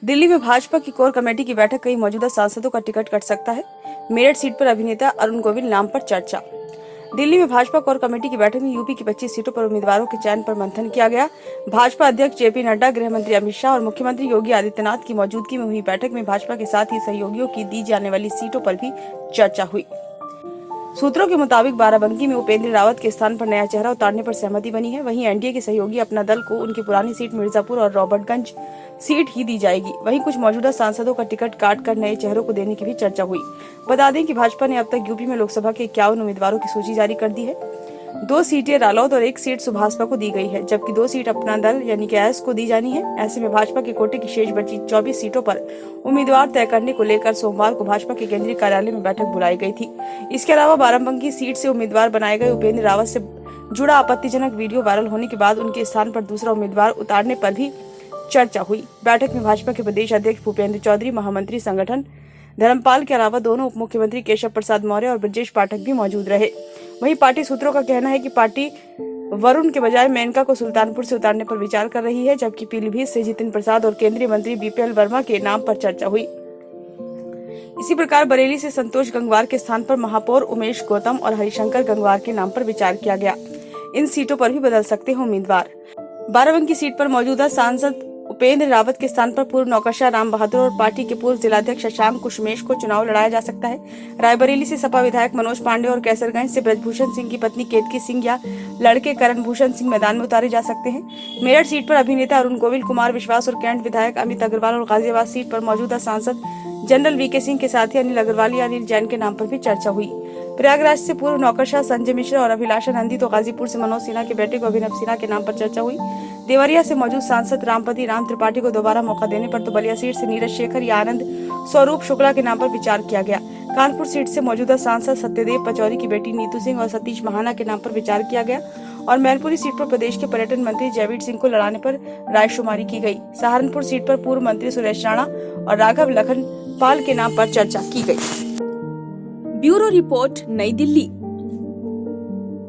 दिल्ली में भाजपा की core committee की बैठक कई मौजूदा सांसदों का टिकट कट सकता है। मेरठ सीट पर अभिनेता अरुण गोविल नाम पर चर्चा। दिल्ली में भाजपा कोर कमेटी की बैठक में यूपी की 25 सीटों पर उम्मीदवारों के चयन पर मंथन किया गया। भाजपा अध्यक्ष जेपी नड्डा, गृह मंत्री अमित शाह और मुख्यमंत्री योगी आदित्यनाथ की मौजूदगी में हुई बैठक में भाजपा के साथ ही सहयोगियों की दी जाने वाली सीटों पर भी चर्चा हुई। सूत्रों के मुताबिक बाराबंकी में उपेंद्र रावत के स्थान पर नया चेहरा उतारने पर सहमति बनी है। वहीं एनडीए के सहयोगी अपना दल को उनकी पुरानी सीट मिर्जापुर और रॉबर्टगंज सीट ही दी जाएगी। वहीं कुछ मौजूदा सांसदों का टिकट काट कर नए चेहरों को देने की भी चर्चा हुई। बता दें कि भाजपा ने अब तक यूपी में लोकसभा के 51 उम्मीदवारों की सूची जारी कर दी है। 2 सीटें रालोद और 1 सीट सुभाषपा को दी गई है, जबकि 2 सीट अपना दल यानी कि एस को दी जानी है। ऐसे में भाजपा के कोटे की शेष बची 24 सीटों पर उम्मीदवार तय करने को लेकर सोमवार को भाजपा के केंद्रीय कार्यालय में बैठक बुलाई गई थी। इसके अलावा बाराबंकी सीट से उम्मीदवार बनाए गए उपेंद्र रावत से जुड़ा आपत्तिजनक वीडियो वायरल होने के बाद उनके स्थान पर दूसरा उम्मीदवार उतारने पर भी चर्चा हुई। बैठक में भाजपा के प्रदेश अध्यक्ष भूपेंद्र चौधरी, महामंत्री संगठन धर्मपाल के अलावा दोनों उप मुख्यमंत्री केशव प्रसाद मौर्य और ब्रजेश पाठक भी मौजूद रहे। वहीं पार्टी सूत्रों का कहना है कि पार्टी वरुण के बजाय मेनका को सुल्तानपुर से उतारने पर विचार कर रही है, जबकि पीलीभीत से जितिन प्रसाद और केंद्रीय मंत्री बीपीएल वर्मा के नाम पर चर्चा हुई। इसी प्रकार बरेली से संतोष गंगवार के स्थान पर महापौर उमेश गौतम और हरिशंकर गंगवार के नाम पर विचार किया गया। इन सीटों पर भी बदल सकते हैं उम्मीदवार। बाराबंकी सीट पर मौजूदा सांसद उपेंद्र रावत के स्थान पर पूर्व नौकरशाह राम बहादुर और पार्टी के पूर्व जिलाध्यक्ष शशांक कुशमेश को चुनाव लड़ाया जा सकता है। रायबरेली से सपा विधायक मनोज पांडे और कैसरगंज से ब्रजभूषण सिंह की पत्नी केतकी सिंह या लड़के करण भूषण सिंह मैदान में उतारे जा सकते हैं। मेरठ सीट पर अभिनेता अरुण गोविल, कुमार विश्वास और कैंट विधायक अमित अग्रवाल और गाजियाबाद सीट पर मौजूदा सांसद जनरल वीके सिंह के साथ ही अनिल अग्रवाल या अनिल जैन के नाम पर भी चर्चा हुई। प्रयागराज से पूर्व नौकरशाह संजय मिश्रा और अभिलाषा नंदी तो गाजीपुर से मनोज सिन्हा के बेटे को अभिनव सिन्हा के नाम पर चर्चा हुई। देवरिया से मौजूद सांसद रामपति राम त्रिपाठी को दोबारा मौका देने पर तो बलिया सीट से नीरज शेखर या आनंद स्वरूप शुक्ला के नाम पर विचार किया गया। कानपुर सीट से मौजूदा सांसद सत्यदेव पचौरी की बेटी नीतू सिंह और सतीश महाना के नाम पर विचार किया गया और मैनपुरी सीट पर प्रदेश के पर्यटन मंत्री जयवीर सिंह को लड़ाने पर रायशुमारी की गई। सहारनपुर सीट पर पूर्व मंत्री सुरेश राणा और राघव लखन पाल के नाम पर चर्चा की गई। ब्यूरो रिपोर्ट, नई दिल्ली।